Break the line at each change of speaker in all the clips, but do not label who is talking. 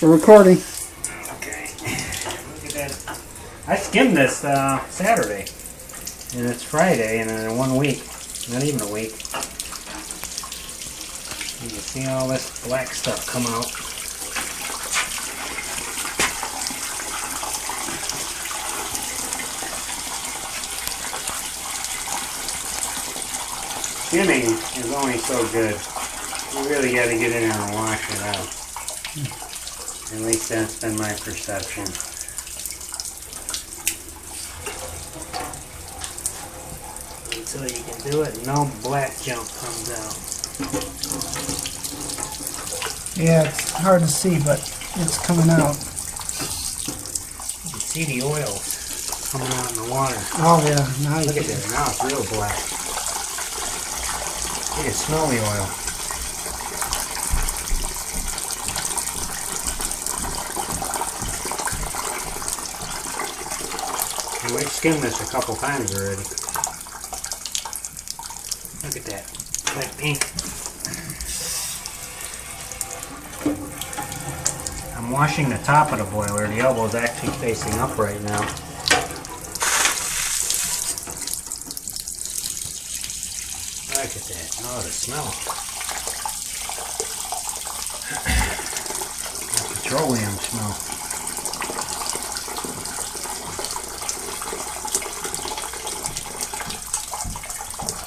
We're recording.
Okay. Look at that. I skimmed this Saturday, and it's Friday, and in 1 week, not even a week, you can see all this black stuff come out. Skimming is only so good. You really got to get in there and wash it out. At least that's been my perception. Until you can do it, no black junk comes out.
Yeah, it's hard to see, but it's coming out.
You can see the oil coming out in the water.
Oh yeah, now you
Look at
can.
that, now it's real black. You can smell the oil. We've skimmed this a couple times already. Look at that, that pink. I'm washing the top of the boiler. The elbow is actually facing up right now. Look at that. Oh, the smell. The petroleum smell.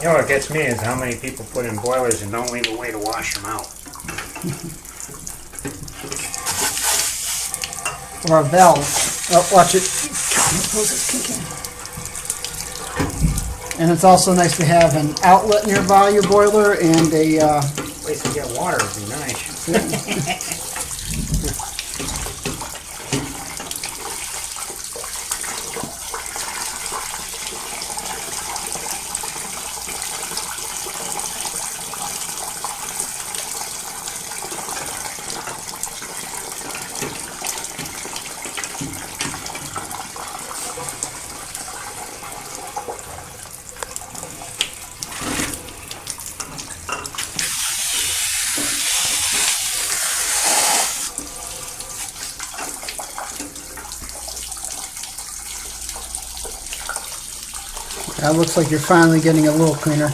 You know what gets me is how many people put in boilers and don't leave a way to wash them out.
Or a valve. Oh, watch it. And it's also nice to have an outlet nearby your boiler and a
Place to get water would be nice.
That looks like you're finally getting a little cleaner.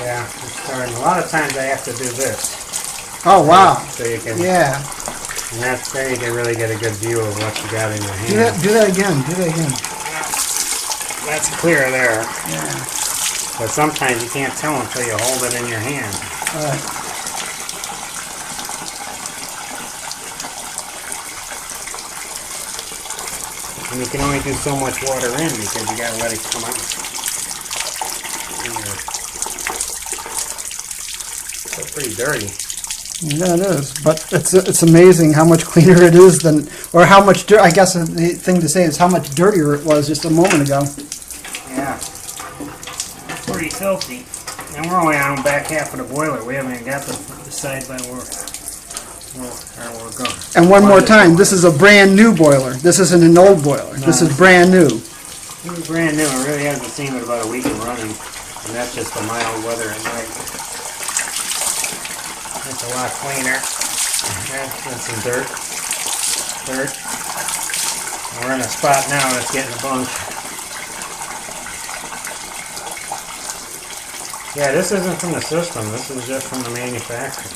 Yeah, it's starting. A lot of times I have to do this.
Oh wow.
So you can,
Yeah.
and that's there you can really get a good view of what you got in your hand.
Do that again. Do that again.
That's clear there.
Yeah.
But sometimes you can't tell until you hold it in your hand.
All right.
And you can only do so much water in because you gotta let it come out. Still pretty dirty.
Yeah, it is. But it's amazing how much cleaner it is than, or how much dirt. I guess the thing to say is how much dirtier it was just a moment ago.
Yeah. Pretty filthy. And we're only on the back half of the boiler. We haven't even got the side by where we're going.
And one more time, this is a brand new boiler. This isn't an old boiler. This is brand new.
It was brand new. It really hasn't seen it about a week of running. And that's just the mild weather at night. That's a lot cleaner. That's some dirt. We're in a spot now that's getting a bunch. Yeah, this isn't from the system. This is just from the manufacturer.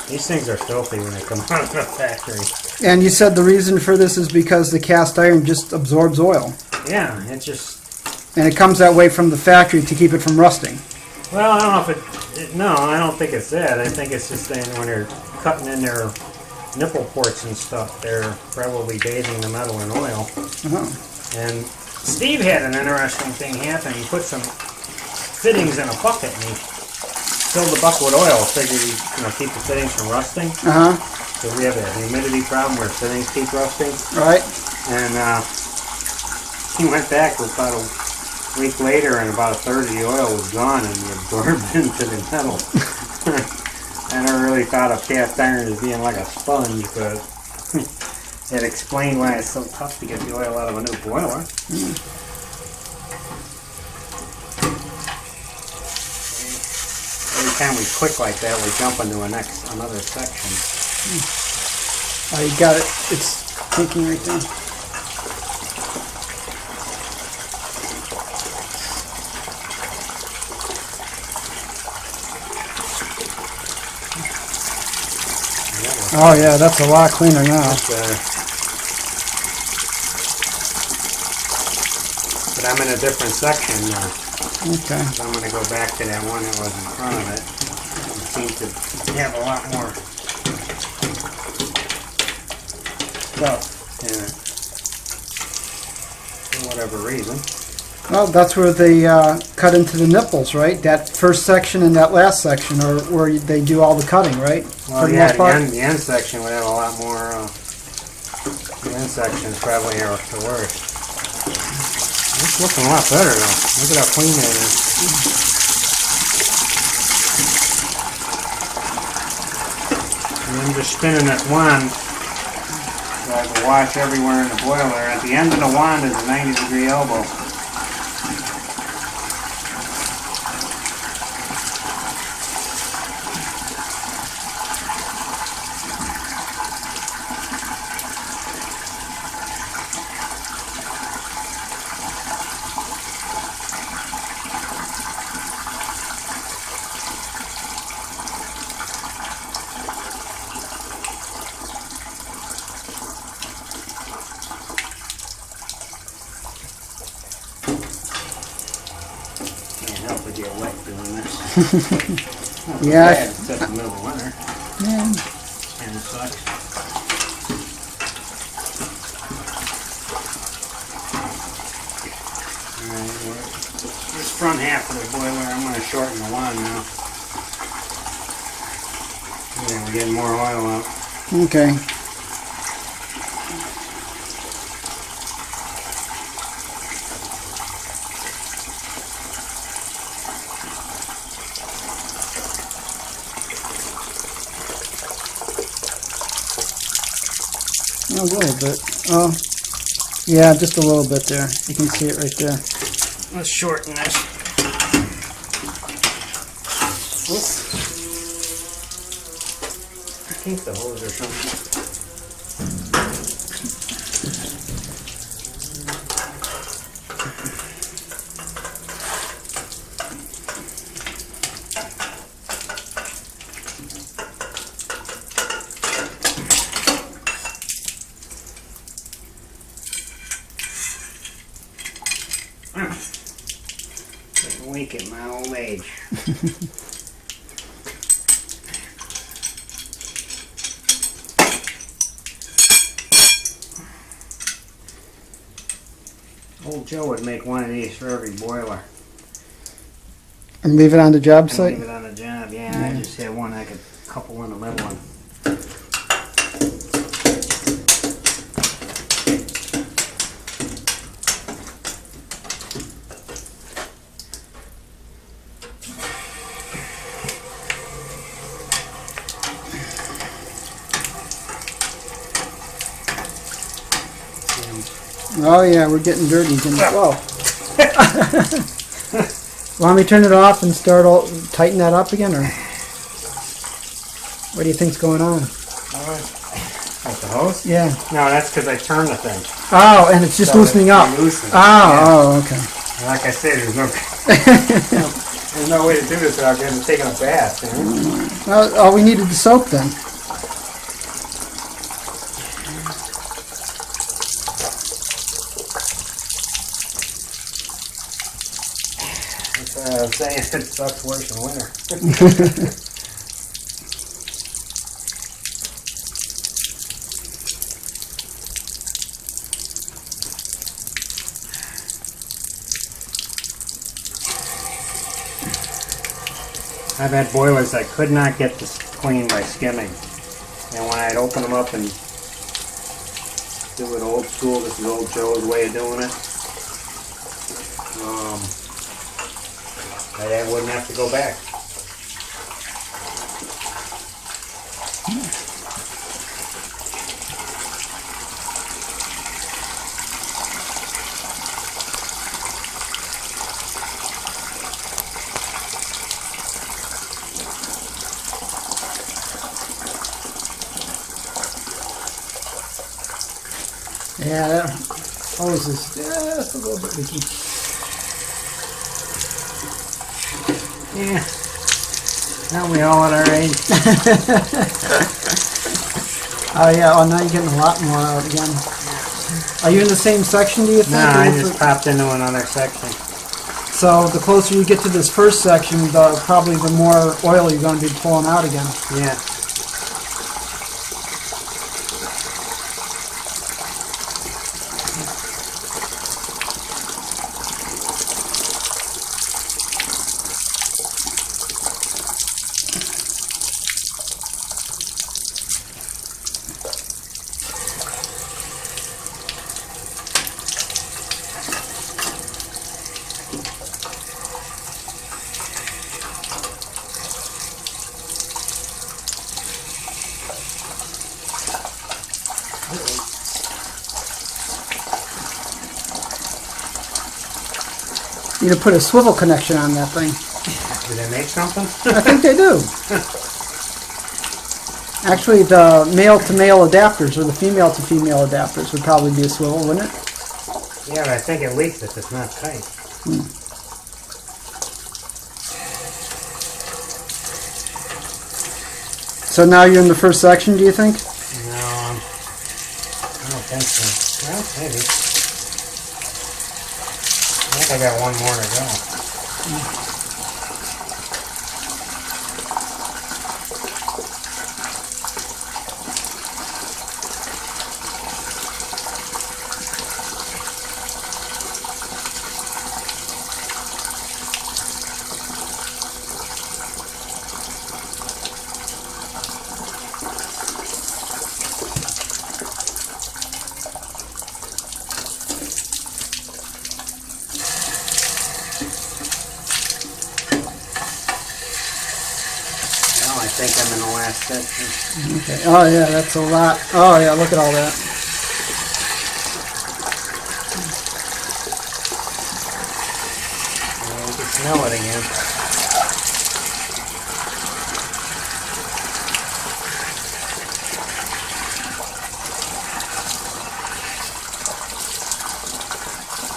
These things are filthy when they come out of the factory.
And you said the reason for this is because the cast iron just absorbs oil.
Yeah, it just...
And it comes that way from the factory to keep it from rusting.
Well, I don't know if no, I don't think it's that. I think it's just that when they're cutting in their nipple ports and stuff, they're probably bathing the metal in oil.
Uh-huh.
And Steve had an interesting thing happen. He put some fittings in a bucket and he filled the bucket with oil, figured he'd keep the fittings from rusting.
Uh-huh.
So we have a humidity problem where fittings keep rusting.
Right.
And he went back with about a week later and about a third of the oil was gone and absorbed into the metal. I never really thought of cast iron as being like a sponge, but it explained why it's so tough to get the oil out of a new boiler. anytime we click like that, we jump into another section.
Oh, you got it. It's taking right there. Oh yeah, that's a lot cleaner now.
That's better. But I'm in a different section now.
Okay.
So I'm going to go back to that one that was in front of it. It seems to have a lot more stuff in it. For whatever reason.
Well, that's where they cut into the nipples, right? That first section and that last section are where they do all the cutting, right?
Well,
For the
yeah,
most part?
the end section would have a lot more. The end section is probably the worst. It's looking a lot better though. Look at how clean that is. And I'm just spinning this wand so I can wash everywhere in the boiler. At the end of the wand is a 90-degree elbow. Can't help but get wet doing this. Not
Yeah.
bad, except the middle of winter.
Yeah.
Kind of sucks. Alright, this front half of the boiler, I'm going to shorten the wand now. Yeah, we're getting more oil out.
Okay. A little bit. Oh, yeah, just a little bit there. You can see it right there.
Let's shorten this. Oops. I think the hose or something. Getting weak at my old age. Old Joe would make one of these for every boiler.
And leave it on the job
And
site?
leave it on the job, yeah. I just had one I could couple in the middle one.
Oh yeah, we're getting dirty. Whoa. Want me to turn it off and tighten that up again, or what do you think's going on?
With the hose?
Yeah.
No, that's because I turned the thing.
Oh, and it's just
So
loosening up.
loosened.
Oh, okay.
And like I said, there's no way to do this without taking a bath. You know?
Well, all we needed the soap then.
I'm saying it sucks worse in winter. I've had boilers I could not get this clean by skimming. And when I'd open them up and do it old school, this is old Joe's way of doing it, I wouldn't have to go back.
Yeah, that hose is just a little bit leaky.
Yeah. Aren't we all at our age?
Oh yeah, oh now you're getting a lot more out again. Are you in the same section, do you think?
No, I just popped into another section.
So the closer you get to this first section, probably the more oil you're going to be pulling out again.
Yeah.
You need to put a swivel connection on that thing.
Do they make something?
I think they do. Actually, the male-to-male adapters or the female-to-female adapters would probably be a swivel, wouldn't it?
Yeah, but I think it leaks if it's not tight.
So now you're in the first section, do you think?
No, I don't think so. Well, maybe. I think I got one more to go. I think I'm in the last section.
Okay. Oh yeah, that's a lot. Oh yeah, look at all that.
You can smell it again.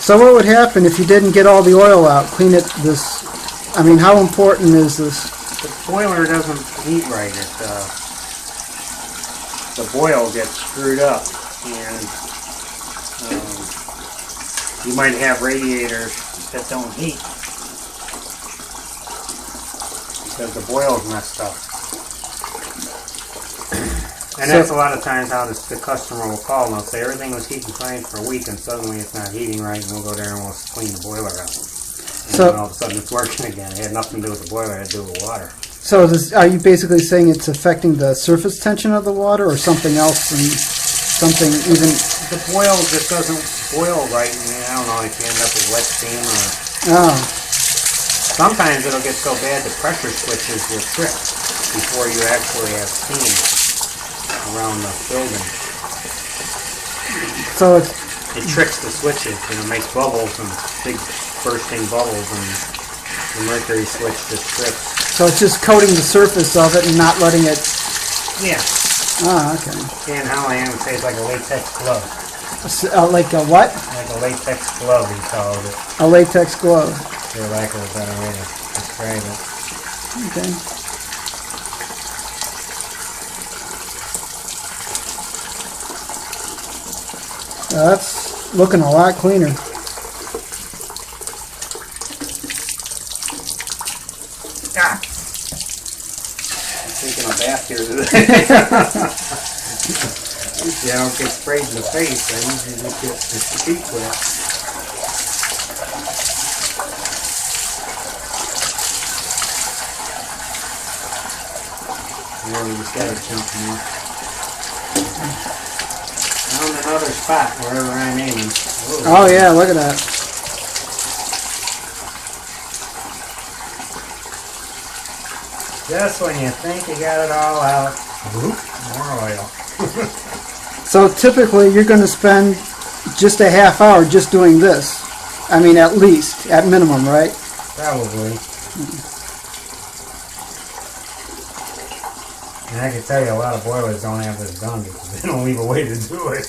So what would happen if you didn't get all the oil out? Clean it this. I mean, how important is this?
The boiler doesn't heat right. The boil gets screwed up, and you might have radiators that don't heat because the boil's messed up. And that's a lot of times how the customer will call and they'll say everything was heating fine for a week and suddenly it's not heating right, and we'll go there and we'll clean the boiler out. And then all of a sudden it's working again. It had nothing to do with the boiler, it had to do with water.
So are you basically saying it's affecting the surface tension of the water or something else, and something even...
The boil just doesn't boil right, and I don't know if you end up with wet steam or...
Oh.
Sometimes it'll get so bad the pressure switches will trip before you actually have steam around the building.
So
it tricks the switches, and it makes bubbles and big bursting bubbles, and the mercury switch just trips.
So it's just coating the surface of it and not letting it...
Yeah.
Ah, okay.
Dan Holly would say it's like a latex glove.
Like a what?
Like a latex glove, he called it.
A latex glove.
For lack of a better way to describe it.
Okay. That's looking a lot cleaner.
Ah! I'm taking a bath here today. Usually I don't get sprayed in the face. I usually just get the feet wet. There we just got it jumping in. Found another spot wherever I'm aiming.
Oh yeah, look at that.
Just when you think you got it all out, whoop, more oil.
So typically you're going to spend just a half hour just doing this. I mean, at least, at minimum, right?
Probably. And I can tell you a lot of boilers don't have this done because they don't leave a way to do it.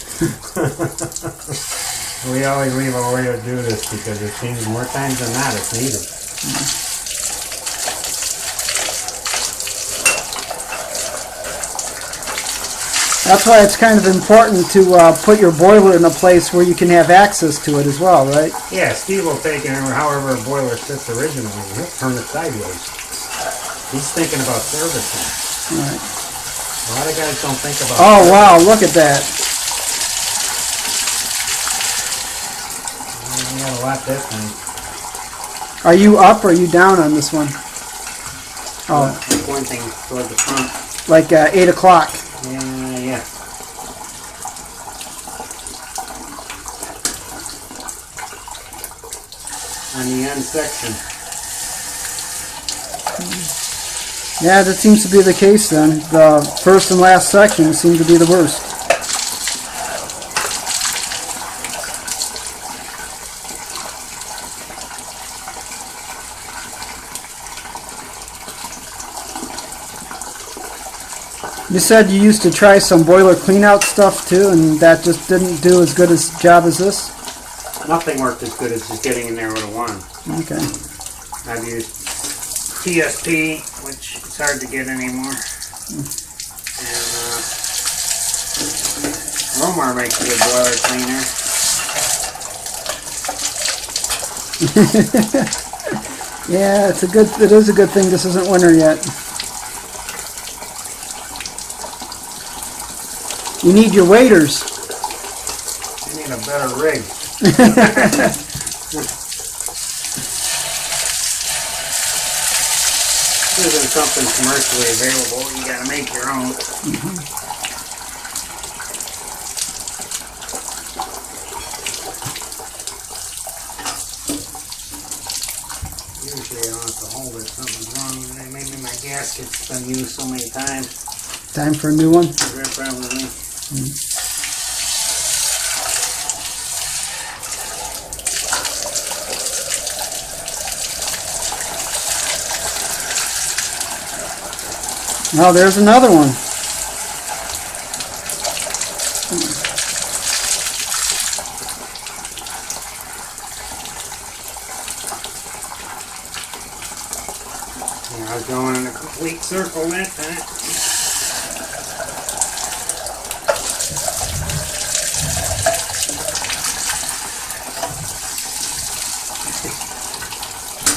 We always leave a way to do this because it seems more times than not it's needed.
That's why it's kind of important to put your boiler in a place where you can have access to it as well, right?
Yeah, Steve will take it however a boiler sits originally and he'll turn it sideways. He's thinking about servicing.
Right.
A lot of guys don't think about
Oh,
servicing.
wow, look at that.
We got a lot this time.
Are you up or are you down on this one? Oh,
Pointing toward the front.
like 8 o'clock.
Yeah. On the end section.
Yeah, that seems to be the case then. The first and last section seem to be the worst. You said you used to try some boiler cleanout stuff too, and that just didn't do as good a job as this?
Nothing worked as good as just getting in there with a wand.
Okay.
I've used TSP, which is hard to get anymore. And Romar makes a good boiler cleaner.
Yeah, it is a good thing this isn't winter yet. You need your waders.
You need a better rig. This isn't something commercially available. You gotta make your own. Usually I don't have to hold it. Something's wrong. Maybe my gasket's been used so many times.
Time for a new one?
Probably.
Oh, there's another one.
I was going in a complete circle that time.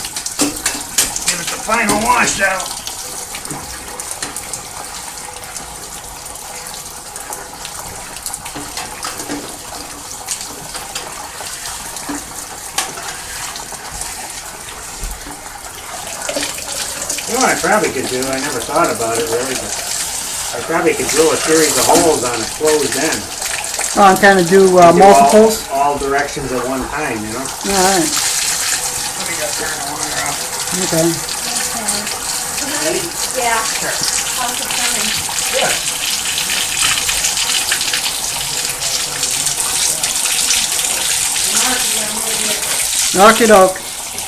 Give it the final washout. You know what I probably could do? I never thought about it really, but I probably could drill a series of holes on a closed end.
Oh, and kind of do multiples?
All directions at one time, you know?
Alright.
Let me go turn the water off.
Okay.
Ready?
Yeah.
Sure.
How's it coming?
Yeah.
Okie doke.